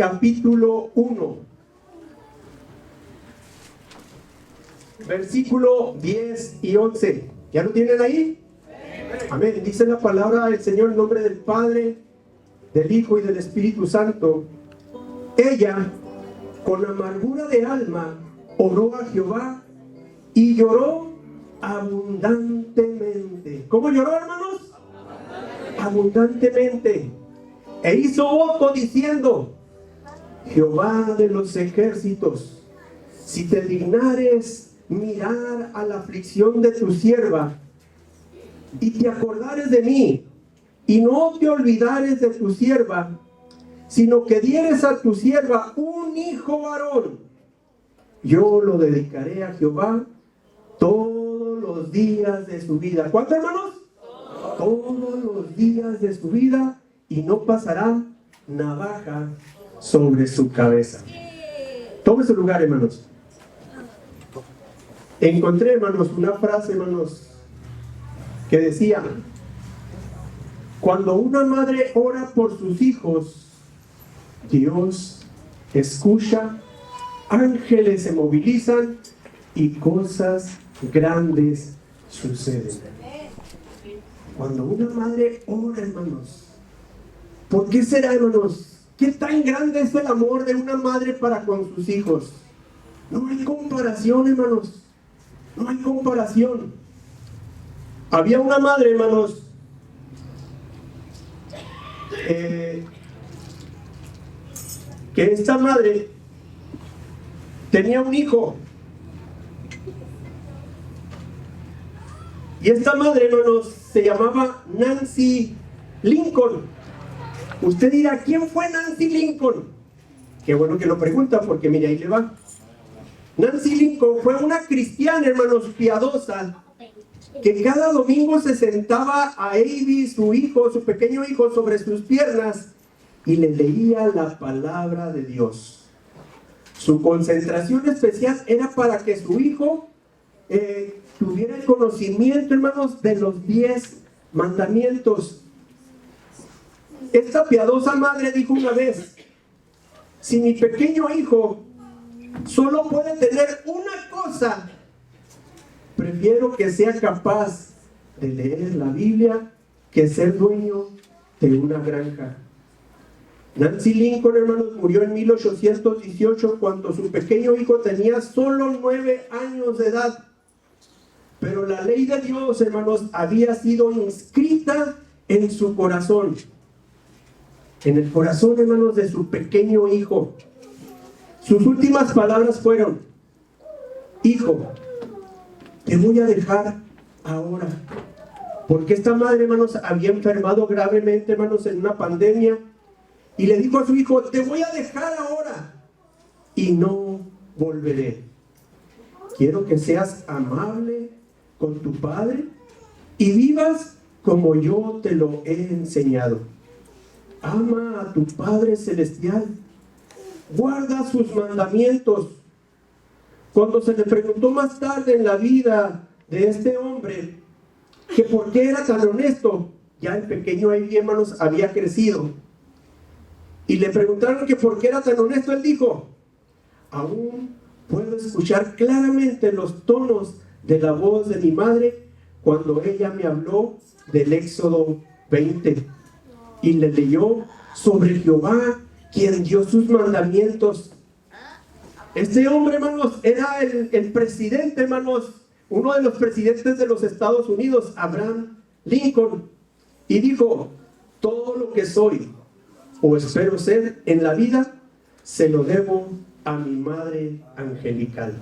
capítulo 1, versículo 10 y 11. ¿Ya lo tienen ahí? Amén. Dice la palabra del Señor en nombre del Padre, del Hijo y del Espíritu Santo. Ella, con amargura de alma, oró a Jehová y lloró abundantemente. ¿Cómo lloró, hermanos? Abundantemente. E hizo voto diciendo: Jehová de los ejércitos, si te dignares mirar a la aflicción de tu sierva, y te acordares de mí, y no te olvidares de tu sierva, sino que dieres a tu sierva un hijo varón, yo lo dedicaré a Jehová todos los días de su vida. ¿Cuántos, hermanos? Todos los días de su vida, y no pasará navaja sobre su cabeza. Tome su lugar, hermanos. Encontré, hermanos, una frase, hermanos, que decía: cuando una madre ora por sus hijos, Dios escucha, ángeles se movilizan y cosas grandes suceden. Cuando una madre ora, hermanos, ¿por qué será, hermanos? ¿Qué tan grande es el amor de una madre para con sus hijos? No hay comparación, hermanos. No hay comparación. Había una madre, hermanos, que esta madre tenía un hijo. Y esta madre, hermanos, se llamaba Nancy Lincoln. Usted dirá: ¿quién fue Nancy Lincoln? Qué bueno que lo pregunta, porque mire, ahí le va. Nancy Lincoln fue una cristiana, hermanos, piadosa, que cada domingo se sentaba a Avi, su hijo, su pequeño hijo, sobre sus piernas y le leía la palabra de Dios. Su concentración especial era para que su hijo tuviera el conocimiento, hermanos, de los 10 mandamientos. Esta piadosa madre dijo una vez: si mi pequeño hijo solo puede tener una cosa, prefiero que sea capaz de leer la Biblia que ser dueño de una granja. Nancy Lincoln, hermanos, murió en 1818 cuando su pequeño hijo tenía solo 9 años de edad. Pero la ley de Dios, hermanos, había sido inscrita en su corazón. En el corazón, hermanos, de su pequeño hijo. Sus últimas palabras fueron: hijo, te voy a dejar ahora. Porque esta madre, hermanos, había enfermado gravemente, hermanos, en una pandemia. Y le dijo a su hijo: te voy a dejar ahora y no volveré. Quiero que seas amable con tu padre y vivas como yo te lo he enseñado. Ama a tu Padre Celestial. Guarda sus mandamientos. Cuando se le preguntó más tarde en la vida de este hombre que por qué era tan honesto, ya el pequeño Avi, hermanos, había crecido. Y le preguntaron que por qué era tan honesto. Él dijo: aún puedo escuchar claramente los tonos de la voz de mi madre cuando ella me habló del Éxodo 20 y le leyó sobre Jehová, quien dio sus mandamientos. Este hombre, hermanos, era el presidente, hermanos, uno de los presidentes de los Estados Unidos, Abraham Lincoln, y dijo: todo lo que soy o espero ser en la vida, se lo debo a mi madre angelical.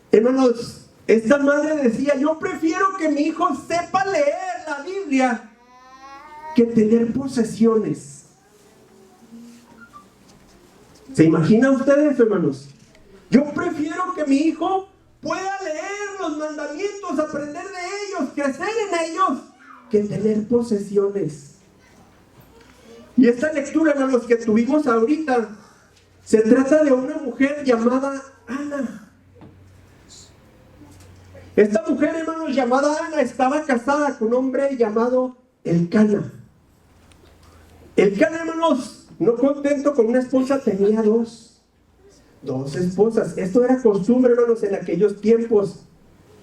Hermanos, esta madre decía: yo prefiero que mi hijo sepa leer la Biblia que tener posesiones. ¿Se imaginan ustedes, hermanos? Yo prefiero que mi hijo pueda leer los mandamientos, aprender de ellos, crecer en ellos, que tener posesiones. Y esta lectura, hermanos, que tuvimos ahorita, se trata de una mujer llamada Ana. Esta mujer, hermanos, llamada Ana, estaba casada con un hombre llamado Elcana. Elcana, hermanos, no contento con una esposa, tenía dos esposas. Esto era costumbre, hermanos, en aquellos tiempos.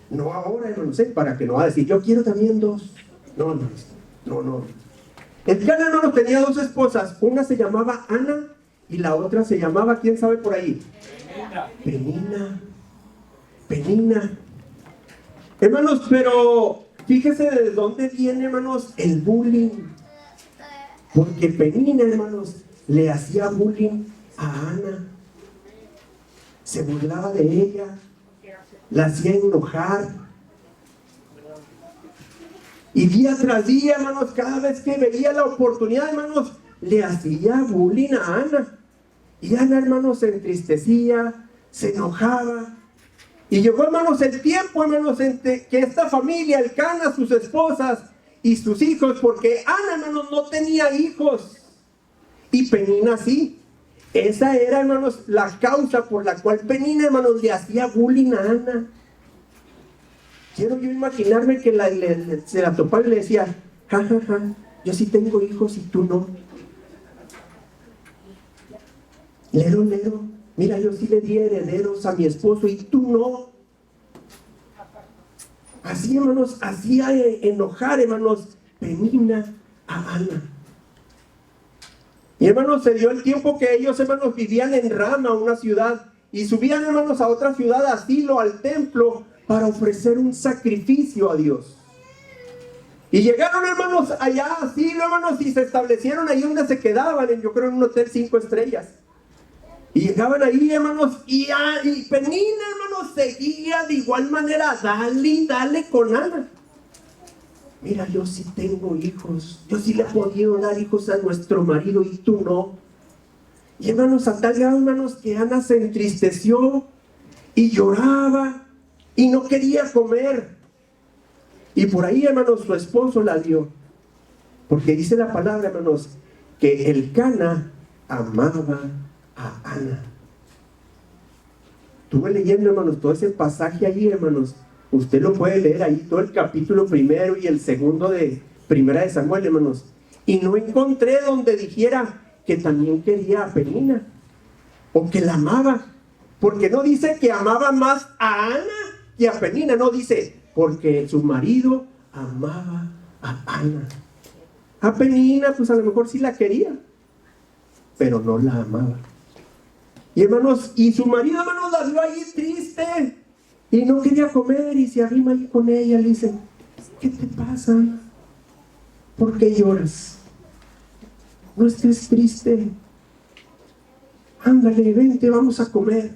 No ahora, hermanos, para que no va a decir, yo quiero también dos. No. Elcana, hermanos, tenía dos esposas. Una se llamaba Ana y la otra se llamaba, ¿quién sabe por ahí? Penina. Hermanos, pero fíjese de dónde viene, hermanos, el bullying. Porque Penina, hermanos, le hacía bullying a Ana. Se burlaba de ella, la hacía enojar. Y día tras día, hermanos, cada vez que veía la oportunidad, hermanos, le hacía bullying a Ana. Y Ana, hermanos, se entristecía, se enojaba. Y llegó, hermanos, el tiempo, hermanos, en que esta familia, Elcana, sus esposas y sus hijos, porque Ana, hermanos, no tenía hijos. Y Penina sí. Esa era, hermanos, la causa por la cual Penina, hermanos, le hacía bullying a Ana. Quiero yo imaginarme que se la topaba y le decía, ja, yo sí tengo hijos y tú no. Lero, mira, yo sí le di herederos a mi esposo y tú no. Así, hermanos, hacía enojar, hermanos, Penina a Ana. Y, hermanos, se dio el tiempo que ellos, hermanos, vivían en Rama, una ciudad, y subían, hermanos, a otra ciudad, a Silo, al templo, para ofrecer un sacrificio a Dios. Y llegaron, hermanos, allá a Silo, hermanos, y se establecieron ahí donde se quedaban, yo creo en un hotel 5 estrellas. Y llegaban ahí, hermanos, y Penina, hermanos, seguía de igual manera, dale con Ana. Mira, yo sí tengo hijos, yo sí le he podido dar hijos a nuestro marido y tú no. Y, hermanos, a tal grado, hermanos, que Ana se entristeció y lloraba y no quería comer. Y por ahí, hermanos, su esposo la dio. Porque dice la palabra, hermanos, que Elcana amaba a Ana. Estuve leyendo, hermanos, todo ese pasaje allí, hermanos. Usted lo puede leer ahí, todo el capítulo 1 y el 2 de Primera de Samuel, hermanos. Y no encontré donde dijera que también quería a Penina o que la amaba. Porque no dice que amaba más a Ana que a Penina. No dice, porque su marido amaba a Ana. A Penina, pues a lo mejor sí la quería, pero no la amaba. Y, hermanos, y su marido, hermanos, la vio ahí triste y no quería comer y se arrima ahí con ella. Le dice, ¿qué te pasa? ¿Por qué lloras? No estés triste. Ándale, vente, vamos a comer.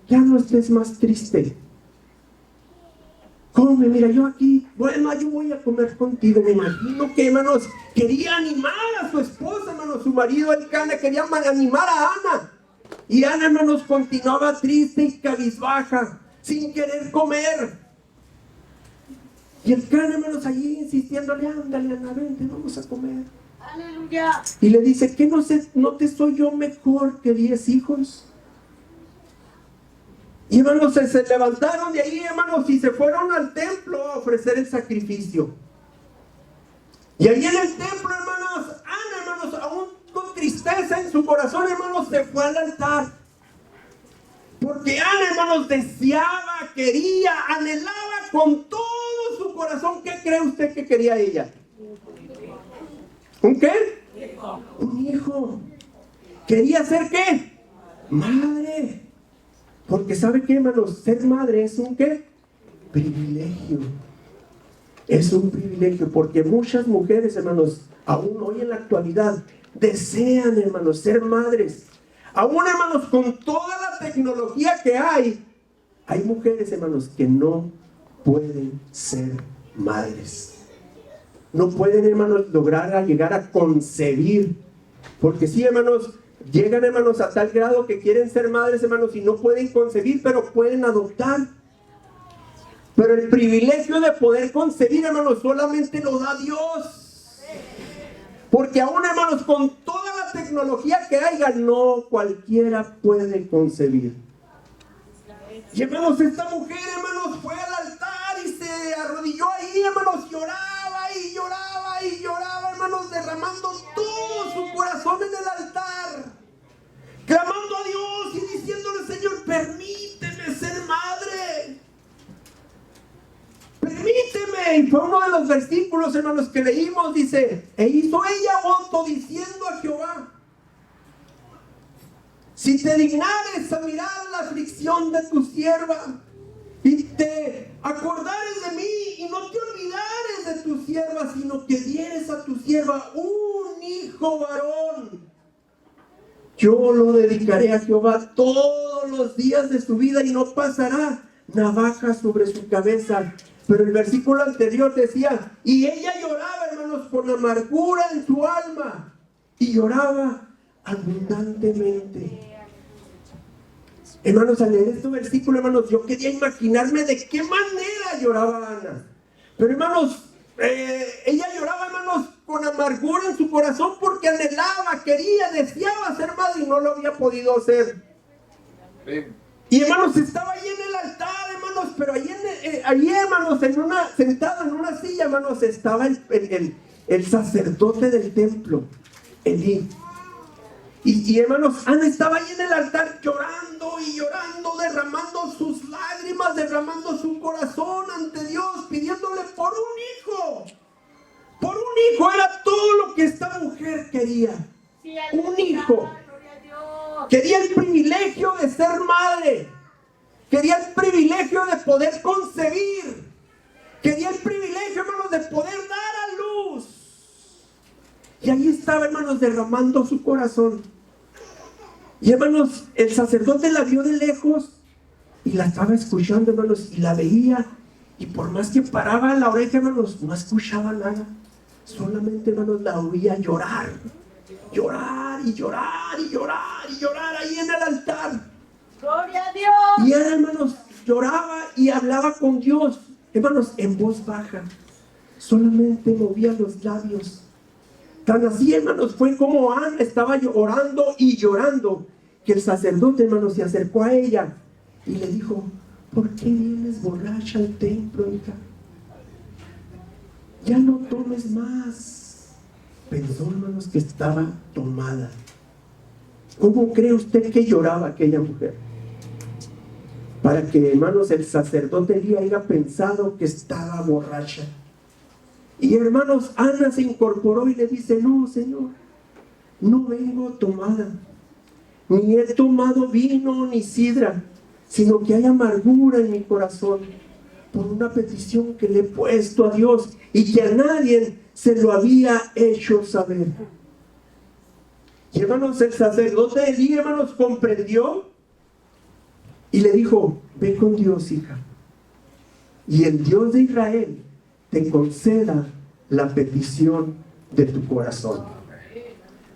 Ya no estés más triste. Come, mira, yo aquí, bueno, yo voy a comer contigo. Me imagino que, hermanos, quería animar a su esposa, hermanos. Su marido Elcana quería animar a Ana. Y Ana, hermanos, continuaba triste y cabizbaja, sin querer comer. Y Elcana, hermanos, allí insistiéndole, ándale, Ana, vente, vamos a comer. Aleluya. Y le dice, ¿qué no te soy yo mejor que 10 hijos? Y, hermanos, se levantaron de ahí, hermanos, y se fueron al templo a ofrecer el sacrificio. Y ahí en el templo, hermanos, Ana, hermanos, aún con tristeza en su corazón, hermanos, se fue al altar. Porque Ana, hermanos, deseaba, quería, anhelaba con todo su corazón. ¿Qué cree usted que quería ella? ¿Un qué? Un hijo. ¿Quería ser qué? Madre. Porque ¿sabe qué, hermanos? Ser madre es un ¿qué? Privilegio. Es un privilegio, porque muchas mujeres, hermanos, aún hoy en la actualidad, desean, hermanos, ser madres. Aún, hermanos, con toda la tecnología que hay mujeres, hermanos, que no pueden ser madres. No pueden, hermanos, llegar a concebir. Porque sí, hermanos, llegan, hermanos, a tal grado que quieren ser madres, hermanos, y no pueden concebir, pero pueden adoptar. Pero el privilegio de poder concebir, hermanos, solamente lo da Dios. Porque aún, hermanos, con toda la tecnología que haya, no cualquiera puede concebir. Y, hermanos, esta mujer, hermanos, fue al altar y se arrodilló ahí, hermanos, lloraba y y lloraba, hermanos, derramando todo su corazón en el altar, clamando a Dios y diciéndole: Señor, permíteme ser madre. Permíteme. Y fue uno de los versículos, hermanos, que leímos. Dice: e hizo ella voto diciendo a Jehová: si te dignares a mirar la aflicción de tu sierva, y te acordares de mí, y no te olvidares de tu sierva, sino que dieres a tu sierva un hijo varón, yo lo dedicaré a Jehová todos los días de su vida, y no pasará navaja sobre su cabeza. Pero el versículo anterior decía: y ella lloraba, hermanos, con amargura en su alma, y lloraba abundantemente. Hermanos, al leer este versículo, hermanos, yo quería imaginarme de qué manera lloraba Ana. Pero, hermanos, ella lloraba, hermanos, con amargura en su corazón, porque anhelaba, quería, deseaba ser madre y no lo había podido hacer. Y, hermanos, estaba ahí en el altar, hermanos, pero ahí, hermanos, sentado en una silla, hermanos, estaba el sacerdote del templo, Elí. Y, hermanos, Ana estaba ahí en el altar llorando y llorando, derramando sus lágrimas, derramando su corazón ante Dios, pidiéndole por un hijo. Por un hijo era todo lo que esta mujer quería. Un hijo. Quería el privilegio de ser madre. Quería el privilegio de poder concebir. Quería el privilegio, hermanos, de poder dar a luz. Y ahí estaba, hermanos, derramando su corazón. Y, hermanos, el sacerdote la vio de lejos y la estaba escuchando, hermanos, y la veía. Y por más que paraba la oreja, hermanos, no escuchaba nada. Solamente, hermanos, la oía llorar. Llorar y llorar y llorar y llorar ahí en el altar. ¡Gloria a Dios! Y él, hermanos, lloraba y hablaba con Dios, hermanos, en voz baja. Solamente movía los labios. Tan así, hermanos, fue como Ana estaba orando y llorando, que el sacerdote, hermanos, se acercó a ella y le dijo: ¿por qué vienes borracha al templo, hija? Ya no tomes más. Pensó, hermanos, que estaba tomada. ¿Cómo cree usted que lloraba aquella mujer? Para que, hermanos, el sacerdote Elí haya pensado que estaba borracha. Y, hermanos, Ana se incorporó y le dice: no, Señor, no vengo tomada, ni he tomado vino ni sidra, sino que hay amargura en mi corazón por una petición que le he puesto a Dios y que a nadie se lo había hecho saber. Y, hermanos, el sacerdote Elí, hermanos, comprendió y le dijo: ve con Dios, hija, y el Dios de Israel te conceda la petición de tu corazón.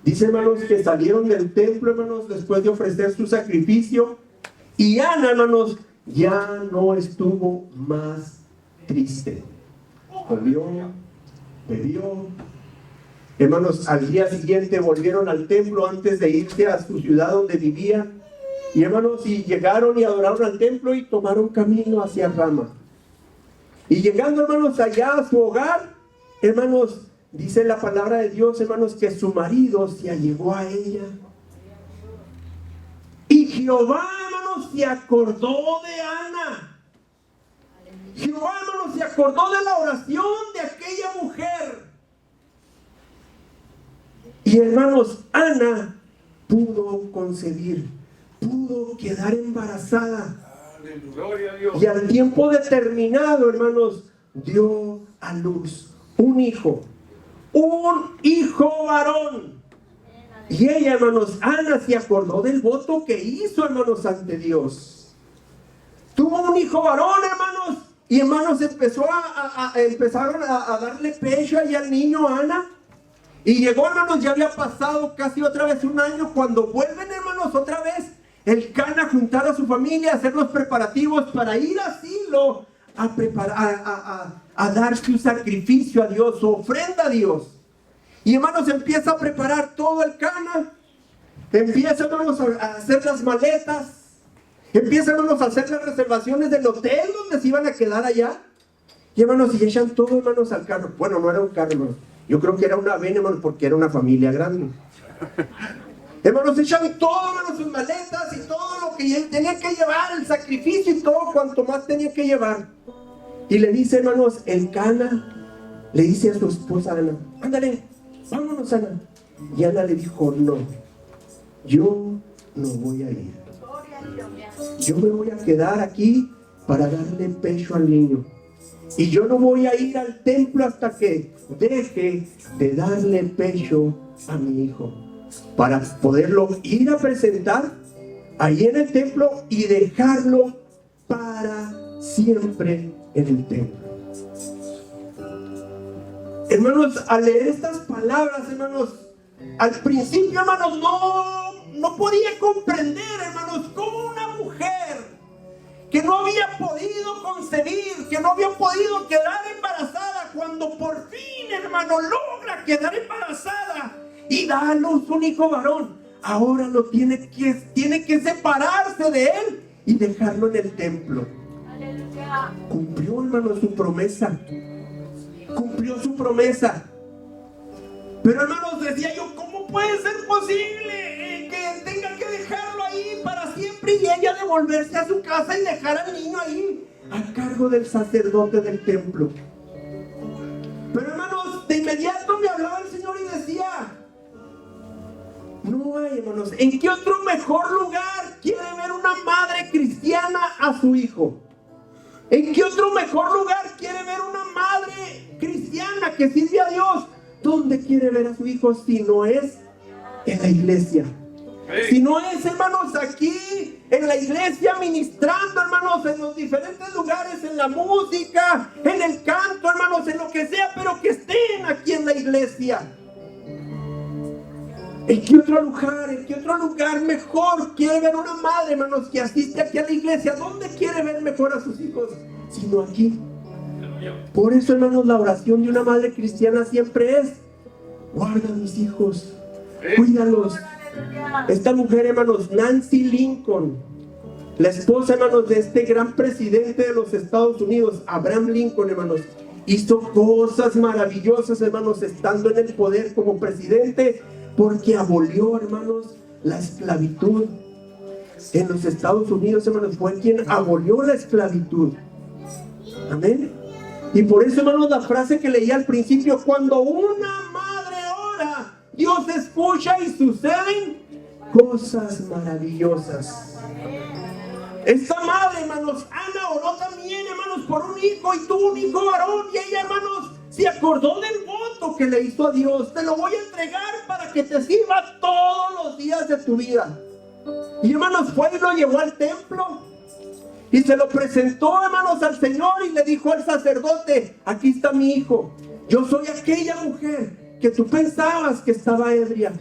Dice, hermanos, que salieron del templo, hermanos, después de ofrecer su sacrificio, y Ana, hermanos, ya no estuvo más triste. Comió, bebió. Hermanos, al día siguiente volvieron al templo antes de irse a su ciudad donde vivía. Y, hermanos, y llegaron y adoraron al templo y tomaron camino hacia Rama. Y llegando, hermanos, allá a su hogar, hermanos, dice la palabra de Dios, hermanos, que su marido se allegó a ella. Y Jehová, hermanos, se acordó de Ana. Jehová, hermanos, se acordó de la oración de aquella mujer. Y, hermanos, Ana pudo concebir, pudo quedar embarazada. Y al tiempo determinado, hermanos, dio a luz un hijo varón. Y ella, hermanos, Ana, se acordó del voto que hizo, hermanos, ante Dios. Tuvo un hijo varón, hermanos, y, hermanos, empezaron a darle pecho ahí al niño Ana. Y llegó, hermanos, ya había pasado casi otra vez un año, cuando vuelven, hermanos, otra vez el Cana a juntar a su familia, a hacer los preparativos para ir a Silo a dar su sacrificio a Dios, su ofrenda a Dios. Y, hermanos, empieza a preparar todo el Cana. Empieza, hermanos, a hacer las maletas. Empieza, hermanos, a hacer las reservaciones del hotel donde se iban a quedar allá. Y hermanos, y echan todo, hermanos, al carro. Bueno, no era un carro, hermanos. Yo creo que era una van, hermanos, porque era una familia grande. Hermanos, echan todo, hermanos, sus maletas y todo lo que tenían que llevar, el sacrificio y todo cuanto más tenían que llevar. Y le dice, hermanos, el Cana, le dice a su esposa Ana, ándale, vámonos, Ana. Y Ana le dijo, no, yo no voy a ir. Yo me voy a quedar aquí para darle pecho al niño. Y yo no voy a ir al templo hasta que deje de darle pecho a mi hijo, para poderlo ir a presentar ahí en el templo y dejarlo para siempre en el templo. Hermanos, al leer estas palabras, hermanos, al principio, hermanos, no podía comprender, hermanos, cómo una mujer que no había podido concebir, que no había podido quedar embarazada, cuando por fin, hermano, logra quedar embarazada y da a luz un hijo varón, ahora lo tiene que separarse de él y dejarlo en el templo. Aleluya. Cumplió, hermano, su promesa. Cumplió su promesa. Pero, hermanos, decía yo, ¿cómo puede ser posible que tenga que dejarlo ahí para siempre y ella devolverse a su casa y dejar al niño ahí a cargo del sacerdote del templo? Pero, hermanos, de inmediato me hablaba el Señor y decía, no hay, hermanos, ¿en qué otro mejor lugar quiere ver una madre cristiana a su hijo? ¿En qué otro mejor lugar quiere ver una madre cristiana que sirve a Dios? ¿Dónde quiere ver a su hijo si no es en la iglesia? Si no es, hermanos, aquí en la iglesia ministrando, hermanos, en los diferentes lugares, en la música, en el canto, hermanos, en lo que sea, pero que estén aquí en la iglesia. ¿En qué otro lugar mejor quiere ver una madre, hermanos, que asiste aquí a la iglesia? ¿Dónde quiere ver mejor a sus hijos? Sino aquí. Por eso, hermanos, la oración de una madre cristiana siempre es: guarda a mis hijos, cuídalos. Esta mujer, hermanos, Nancy Lincoln, la esposa, hermanos, de este gran presidente de los Estados Unidos, Abraham Lincoln, hermanos, hizo cosas maravillosas, hermanos, estando en el poder como presidente, porque abolió, hermanos, la esclavitud en los Estados Unidos, hermanos. Fue quien abolió la esclavitud. Amén. Y por eso, hermanos, la frase que leí al principio: cuando una madre ora, Dios escucha y suceden cosas maravillosas. Esta madre, hermanos, Ana, oró también, hermanos, por un hijo y tuvo un hijo varón. Y ella, hermanos, se acordó del voto que le hizo a Dios: te lo voy a entregar para que te sirva todos los días de tu vida. Y, hermanos, fue y lo llevó al templo y se lo presentó, hermanos, al Señor, y le dijo al sacerdote: aquí está mi hijo. Yo soy aquella mujer que tú pensabas que estaba ebria,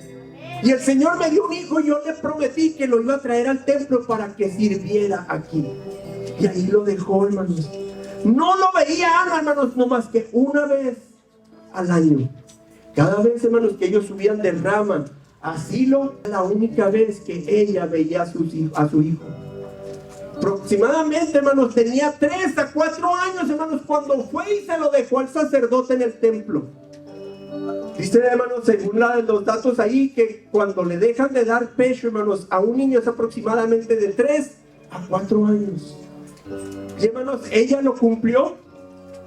y el Señor me dio un hijo y yo le prometí que lo iba a traer al templo para que sirviera aquí. Y ahí lo dejó, hermanos. No lo veía Ana, hermanos, no más que una vez al año. Cada vez, hermanos, que ellos subían de rama a Silo, la única vez que ella veía a su hijo. Aproximadamente, hermanos, tenía 3 a 4 años, hermanos, cuando fue y se lo dejó al sacerdote en el templo. Dice, hermanos, según los datos ahí, que cuando le dejan de dar pecho, hermanos, a un niño es aproximadamente de 3 a 4 años. Y, hermanos, ella lo cumplió.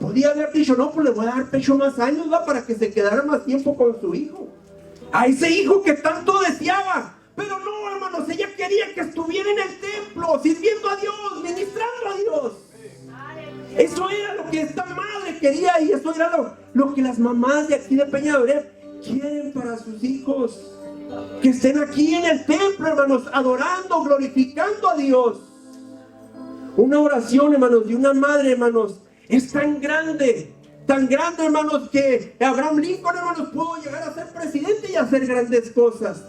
Podía haber dicho: no, pues le voy a dar pecho más años, ¿va? Para que se quedara más tiempo con su hijo, a ese hijo que tanto deseaba. Pero no, hermanos, ella quería que estuviera en el templo, sirviendo a Dios, ministrando a Dios. Eso era lo que esta madre quería, y eso era lo que las mamás de aquí de Peñadoret quieren para sus hijos. Que estén aquí en el templo, hermanos, adorando, glorificando a Dios. Una oración, hermanos, de una madre, hermanos, es tan grande, hermanos, que Abraham Lincoln, hermanos, pudo llegar a ser presidente y hacer grandes cosas.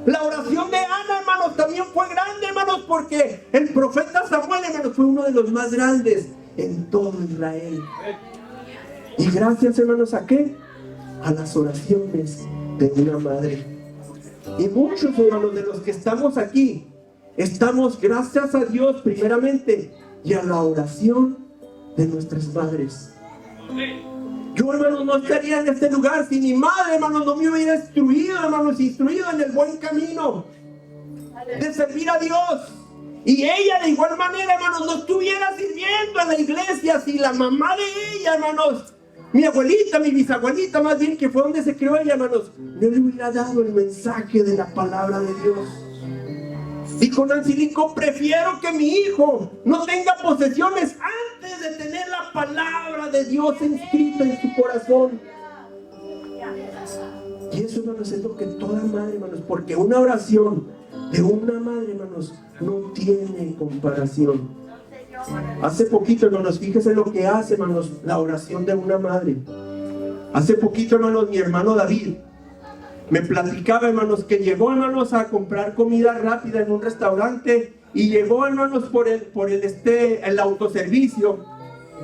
La oración de Ana, hermanos, también fue grande, hermanos, porque el profeta Samuel, hermanos, fue uno de los más grandes en todo Israel. Y gracias, hermanos, ¿a qué? A las oraciones de una madre. Y muchos, hermanos, de los que estamos aquí, estamos gracias a Dios primeramente y a la oración de nuestras madres. Yo, hermanos, no estaría en este lugar si mi madre, hermanos, no me hubiera instruido, hermanos, instruido en el buen camino de servir a Dios. Y ella de igual manera, hermanos, no estuviera sirviendo en la iglesia si la mamá de ella, hermanos, mi abuelita, mi bisabuelita más bien, que fue donde se crió ella, hermanos, no le hubiera dado el mensaje de la palabra de Dios. Dijo Nancy Lincoln, prefiero que mi hijo no tenga posesiones antes de tener la palabra de Dios inscrita en su corazón. Y eso, hermanos, es lo que toda madre, hermanos, porque una oración de una madre, hermanos, no tiene comparación. Hace poquito, hermanos, fíjese lo que hace, hermanos, la oración de una madre. Hace poquito, hermanos, mi hermano David me platicaba, hermanos, que llegó, hermanos, a comprar comida rápida en un restaurante y llegó, hermanos, por el autoservicio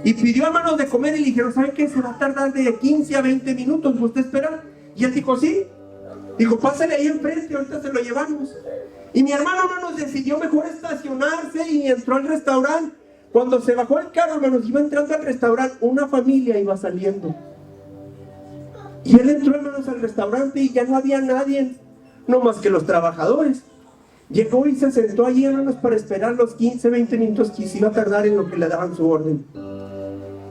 y pidió, hermanos, de comer y le dijeron, ¿sabe qué? Se va a tardar de 15 a 20 minutos, ¿usted espera? Y él dijo, sí. Dijo, pásale ahí enfrente, ahorita se lo llevamos. Y mi hermano, hermanos, decidió mejor estacionarse y entró al restaurante. Cuando se bajó el carro, hermanos, iba entrando al restaurante, una familia iba saliendo. Y él entró, hermanos, al restaurante y ya no había nadie, no más que los trabajadores. Llegó y se sentó allí, hermanos, para esperar los 15, 20 minutos que se iba a tardar en lo que le daban su orden.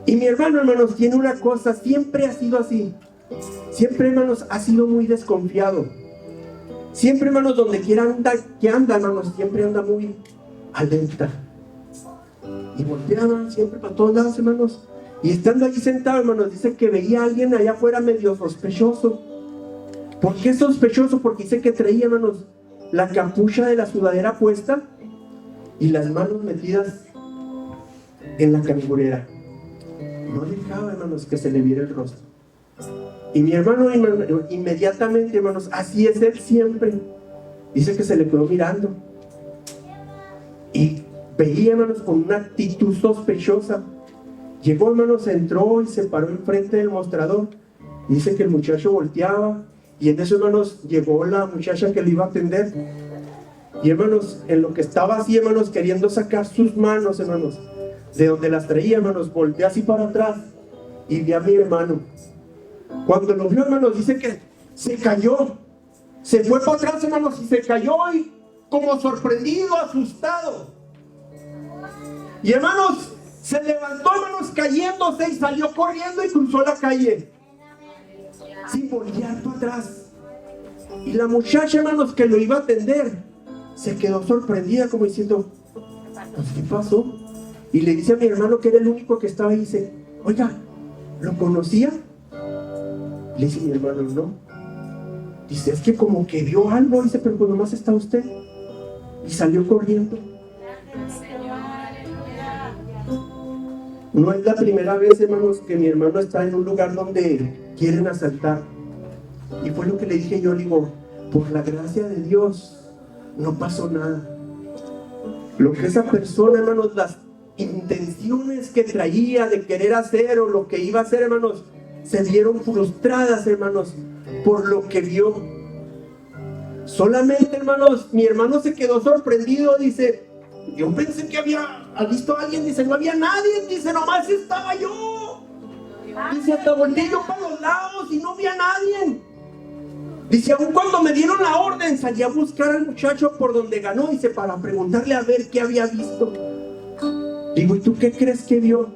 Y mi hermano, hermanos, tiene una cosa, siempre ha sido así. Siempre, hermanos, ha sido muy desconfiado. Siempre, hermanos, donde quiera que anda, hermanos, siempre anda muy alerta. Y volteaba siempre para todos lados, hermanos. Y estando allí sentado, hermanos, dice que veía a alguien allá afuera medio sospechoso. ¿Por qué sospechoso? Porque dice que traía, hermanos, la capucha de la sudadera puesta y las manos metidas en la cangurera. No dejaba, hermanos, que se le viera el rostro. Y mi hermano, inmediatamente, hermanos, así es él siempre. Dice que se le quedó mirando. Y veía, hermanos, con una actitud sospechosa. Llegó, hermanos, entró y se paró enfrente del mostrador. Dice que el muchacho volteaba. Y en eso, hermanos, llegó la muchacha que le iba a atender. Y, hermanos, en lo que estaba así, hermanos, queriendo sacar sus manos, hermanos, de donde las traía, hermanos, volteó así para atrás. Y vi a mi hermano. Cuando lo vio, hermanos, dice que se cayó. Se fue para atrás, hermanos, y se cayó y como sorprendido, asustado. Y, hermanos, se levantó, hermanos, cayéndose y salió corriendo y cruzó la calle sin voltear para atrás. Y la muchacha, hermanos, que lo iba a atender se quedó sorprendida como diciendo, pues, ¿qué pasó? Y le dice a mi hermano, que era el único que estaba ahí, dice, oiga, ¿lo conocía? Le dice mi hermano, no. Dice, es que como que vio algo. Dice, pero pues nomás está usted. Y salió corriendo. No es la primera vez, hermanos, que mi hermano está en un lugar donde quieren asaltar. Y fue lo que le dije yo, le digo, por la gracia de Dios, no pasó nada. Lo que esa persona, hermanos, las intenciones que traía de querer hacer o lo que iba a hacer, hermanos, se vieron frustradas, hermanos, por lo que vio. Solamente, hermanos, mi hermano se quedó sorprendido, dice, yo pensé que había visto a alguien, dice, no había nadie, dice, nomás estaba yo. Dice, hasta volteé yo para los lados y no había nadie. Dice, aún cuando me dieron la orden, salí a buscar al muchacho por donde ganó, dice, para preguntarle a ver qué había visto. Digo, ¿y tú qué crees que vio?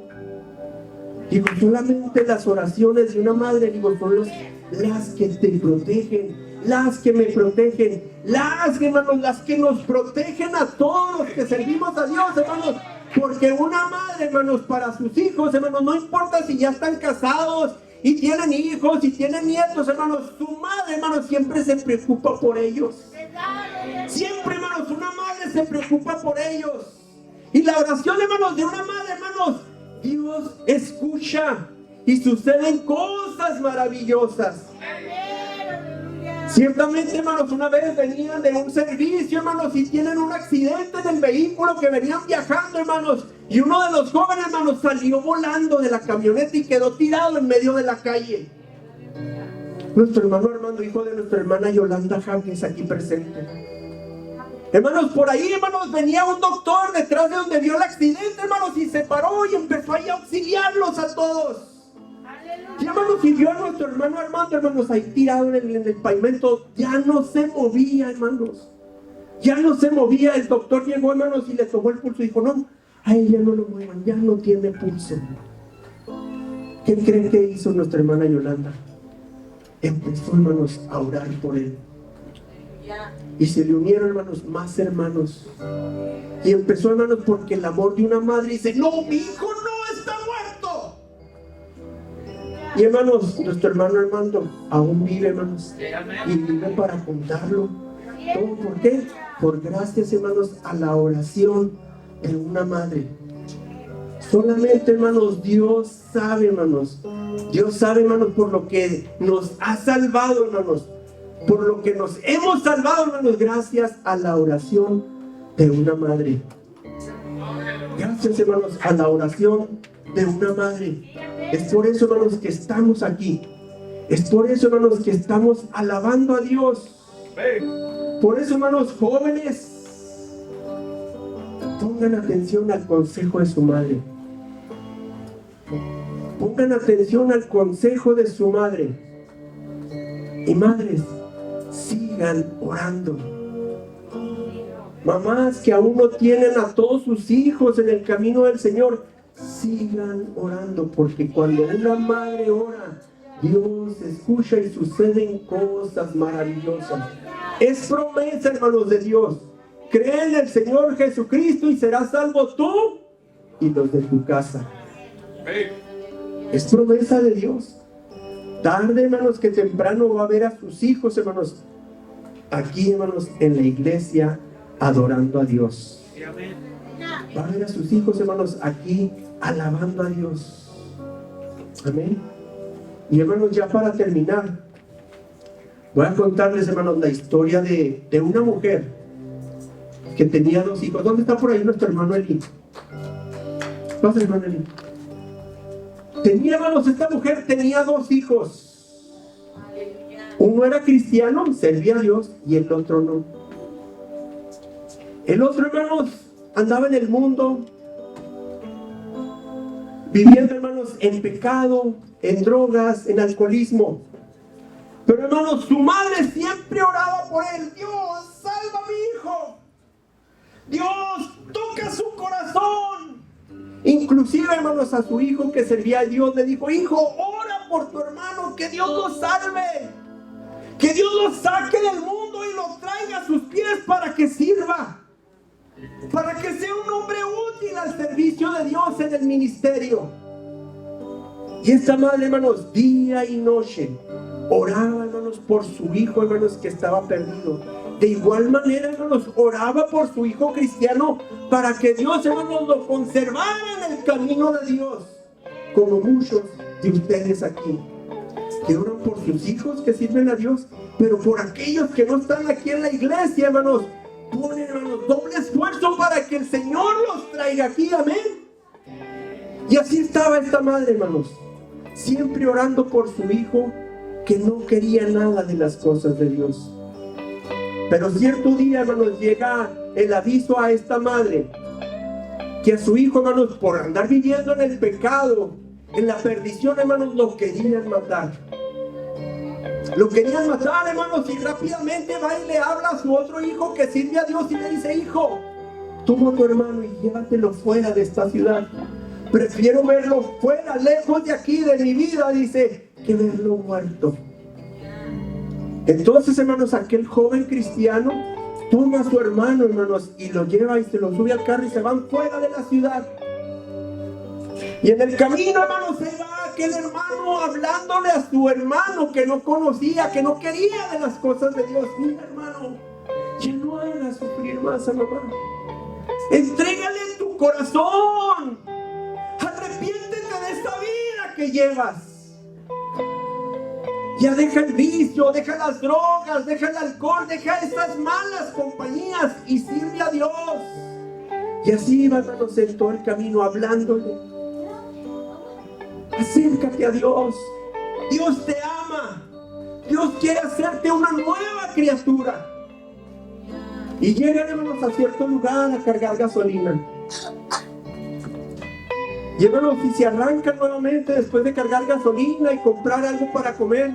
Digo, solamente las oraciones de una madre, digo, son las que te protegen, las que me protegen, las que, hermanos, las que nos protegen a todos los que servimos a Dios, hermanos. Porque una madre, hermanos, para sus hijos, hermanos, no importa si ya están casados y tienen hijos y tienen nietos, hermanos, su madre, hermanos, siempre se preocupa por ellos. Siempre, hermanos, una madre se preocupa por ellos. Y la oración, hermanos, de una madre, hermanos, Dios escucha y suceden cosas maravillosas. Ciertamente, hermanos, una vez venían de un servicio, hermanos, y tienen un accidente en el vehículo que venían viajando, hermanos, y uno de los jóvenes, hermanos, salió volando de la camioneta y quedó tirado en medio de la calle. Nuestro hermano Armando, hijo de nuestra hermana Yolanda Jaques, aquí presente. Hermanos, por ahí, hermanos, venía un doctor detrás de donde vio el accidente, hermanos, y se paró y empezó ahí a auxiliarlos a todos. Y hermanos, y vio a nuestro hermano Armando, hermanos, ahí tirado en el pavimento. Ya no se movía, hermanos. Ya no se movía. El doctor llegó, hermanos, y le tomó el pulso y dijo, no, a él ya no lo muevan, ya no tiene pulso. ¿Qué creen que hizo nuestra hermana Yolanda? Empezó, hermanos, a orar por él. Y se le unieron, hermanos, más hermanos. Y empezó, hermanos, porque el amor de una madre dice, no, mi hijo no está muerto. Y hermanos, nuestro hermano Armando aún vive, hermanos. Y vive para contarlo. ¿Todo por qué? Por gracias, hermanos, a la oración de una madre. Solamente, hermanos, Dios sabe, hermanos. Dios sabe, hermanos, por lo que nos ha salvado, hermanos. Por lo que nos hemos salvado, hermanos, gracias a la oración de una madre. Gracias, hermanos, a la oración de una madre. Es por eso, hermanos, que estamos aquí. Es por eso, hermanos, que estamos alabando a Dios. Por eso, hermanos, jóvenes, pongan atención al consejo de su madre. Pongan atención al consejo de su madre. Y madres, sigan orando. Mamás que aún no tienen a todos sus hijos en el camino del Señor, sigan orando, porque cuando una madre ora, Dios escucha y suceden cosas maravillosas. Es promesa, hermanos, de Dios. Cree en el Señor Jesucristo y serás salvo tú y los de tu casa. Es promesa de Dios. Tarde, hermanos, que temprano va a ver a sus hijos, hermanos, aquí, hermanos, en la iglesia, adorando a Dios. Va a ver a sus hijos, hermanos, aquí, alabando a Dios. Amén. Y hermanos, ya para terminar, voy a contarles, hermanos, la historia de una mujer que tenía 2 hijos. ¿Dónde está por ahí nuestro hermano Eli? Pasa, hermano Eli. Tenía, hermanos, esta mujer tenía 2 hijos. Uno era cristiano, servía a Dios, y el otro no. El otro, hermanos, andaba en el mundo, viviendo, hermanos, en pecado, en drogas, en alcoholismo. Pero, hermanos, su madre siempre oraba por él. Dios, salva a mi hijo. Dios, toca su corazón. Inclusive, hermanos, a su hijo que servía a Dios le dijo, hijo, ora por tu hermano, que Dios lo salve, que Dios lo saque del mundo y lo traiga a sus pies para que sirva, para que sea un hombre útil al servicio de Dios en el ministerio. Y esta madre, hermanos, día y noche oraba, hermanos, por su hijo, hermanos, que estaba perdido. De igual manera, hermanos, oraba por su hijo cristiano para que Dios, hermanos, lo conservara en el camino de Dios. Como muchos de ustedes aquí, que oran por sus hijos que sirven a Dios, pero por aquellos que no están aquí en la iglesia, hermanos, ponen, hermanos, doble esfuerzo para que el Señor los traiga aquí. Amén. Y así estaba esta madre, hermanos, siempre orando por su hijo que no quería nada de las cosas de Dios. Pero cierto día, hermanos, llega el aviso a esta madre que a su hijo, hermanos, por andar viviendo en el pecado, en la perdición, hermanos, lo querían matar. Lo querían matar, hermanos, y rápidamente va y le habla a su otro hijo que sirve a Dios y le dice, hijo, toma a tu hermano y llévatelo fuera de esta ciudad. Prefiero verlo fuera, lejos de aquí, de mi vida, dice, que verlo muerto. Entonces, hermanos, aquel joven cristiano toma a su hermano, hermanos, y lo lleva y se lo sube al carro y se van fuera de la ciudad. Y en el camino, hermanos, se va aquel hermano hablándole a su hermano que no conocía, que no quería de las cosas de Dios. Mira, hermano, ya no hagas sufrir más a mamá. Entrégale tu corazón. Arrepiéntete de esta vida que llevas. Ya deja el vicio, deja las drogas, deja el alcohol, deja esas malas compañías y sirve a Dios. Y así iba, hermanos, en todo el camino hablándole. Acércate a Dios. Dios te ama. Dios quiere hacerte una nueva criatura. Y llegan, hermanos, a cierto lugar a cargar gasolina. Y hermanos, y se arrancan nuevamente después de cargar gasolina y comprar algo para comer.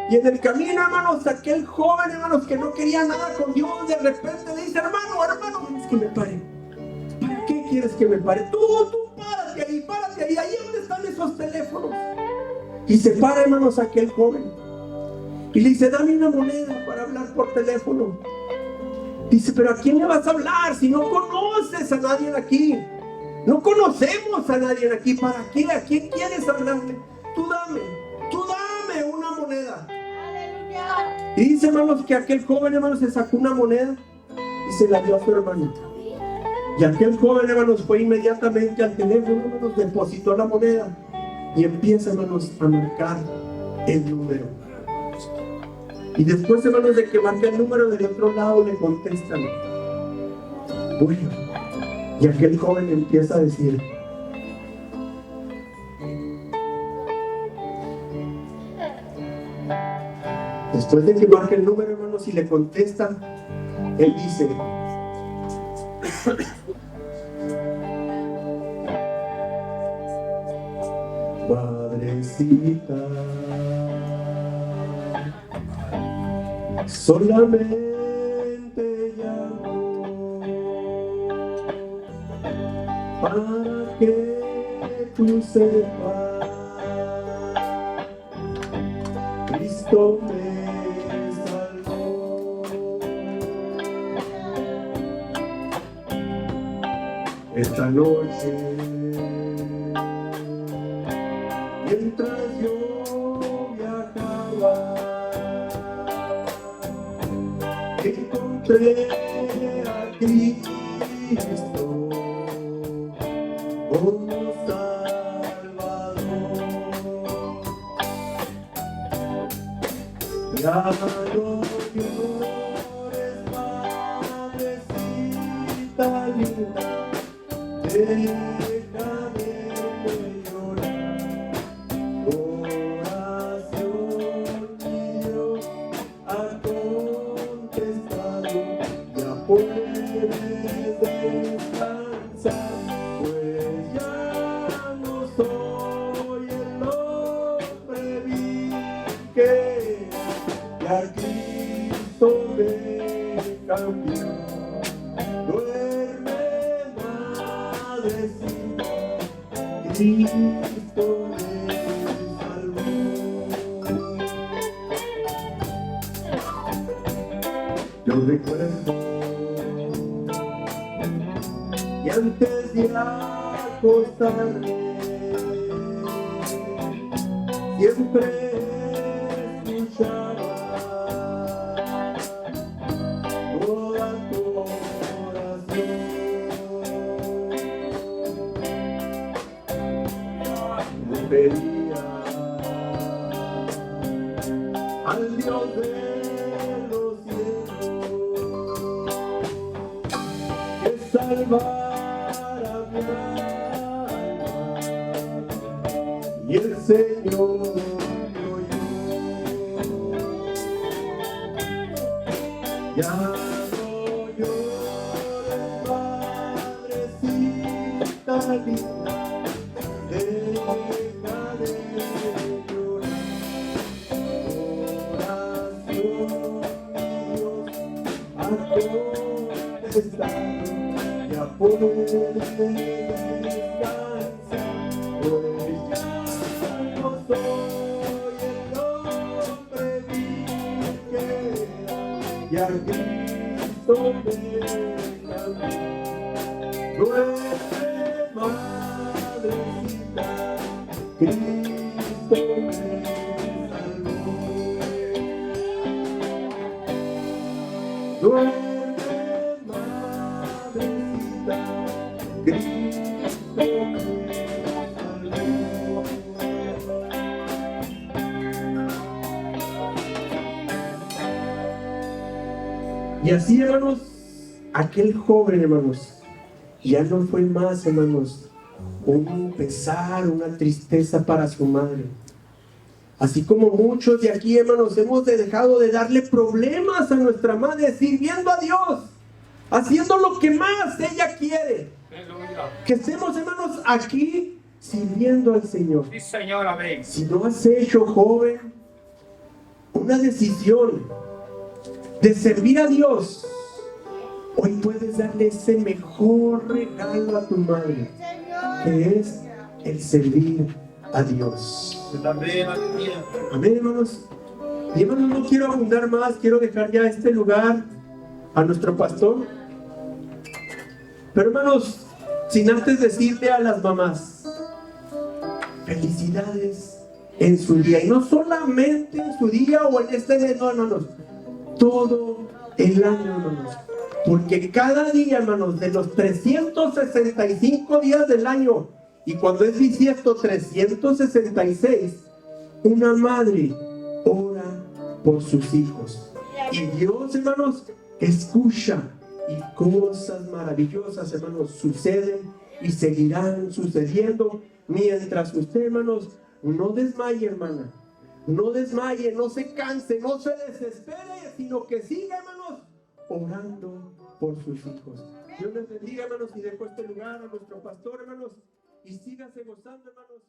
Y en el camino, hermanos, aquel joven, hermanos, que no quería nada con Dios, de repente le dice: hermano, ¿quieres que me pare? ¿Para qué quieres que me pare? Tú párate ahí donde están esos teléfonos. Y se para, hermanos, aquel joven. Y le dice: dame una moneda para hablar por teléfono. Dice: pero ¿a quién le vas a hablar si no conoces a nadie aquí? No conocemos a nadie aquí. ¿Para qué? ¿A quién quieres hablarle? Tú dame una moneda. Aleluya. Y dice, hermanos, que aquel joven, hermanos, se sacó una moneda y se la dio a su hermano. Y aquel joven, hermanos, fue inmediatamente al teléfono, hermanos, depositó la moneda y empieza, hermanos, a marcar el número. Y después, hermanos, de que marca el número, del otro lado le contestan: bueno. Y aquel joven empieza a decir: después de que marca el número, hermanos, y le contestan, él dice: Padrecita, solamente llamo para que tú sepas, Cristo me salvó. Esta noche, mientras yo viajaba, encontré a Cristo como Salvador. Ya no llores, madrecita linda, deja de llorar. Oración mío ha contestado, ya puedes descansar, pues ya no soy el hombre vil que ya Cristo me cambió. Duerme, madrecita, Cristo me salvó. Yo recuerdo, y antes de acostarme, siempre escuchaba toda tu oración. Le pedía al Dios de los cielos que salvara mi alma, y el Señor me oyó. Ya no llores, madrecita linda, deja de llorar. Oración, Dios ha contestado, ya puedes descansar, pues ya no soy el hombre vil que era, ya Cristo me cambió. Duerme, madrecita, Cristo me salvó. Duerme, madrecita, Cristo me salvó. Y así, hermanos, aquel joven, hermanos, ya no fue más, hermanos, un pesar, una tristeza para su madre. Así como muchos de aquí, hermanos, hemos dejado de darle problemas a nuestra madre, sirviendo a Dios, haciendo lo que más ella quiere. Que estemos, hermanos, aquí sirviendo al Señor. Sí, Señor, amén. Si no has hecho, joven, una decisión de servir a Dios, hoy puedes darle ese mejor regalo a tu madre, que es el servir a Dios. Amén, aleluya. Amén, hermanos. Y hermanos, no quiero abundar más, quiero dejar ya este lugar a nuestro pastor. Pero hermanos, sin antes decirle a las mamás, felicidades en su día. Y no solamente en su día o en este mes, no, hermanos. Todo el año, hermanos. Porque cada día, hermanos, de los 365 días del año, y cuando es bisiesto 366, una madre ora por sus hijos. Y Dios, hermanos, escucha, y cosas maravillosas, hermanos, suceden y seguirán sucediendo mientras usted, hermanos, no desmaye, hermana. No desmaye, no se canse, no se desespere, sino que siga, hermanos, orando por sus hijos. Dios les bendiga, hermanos, y dejo este lugar a nuestro pastor, hermanos, y sígase gozando, hermanos.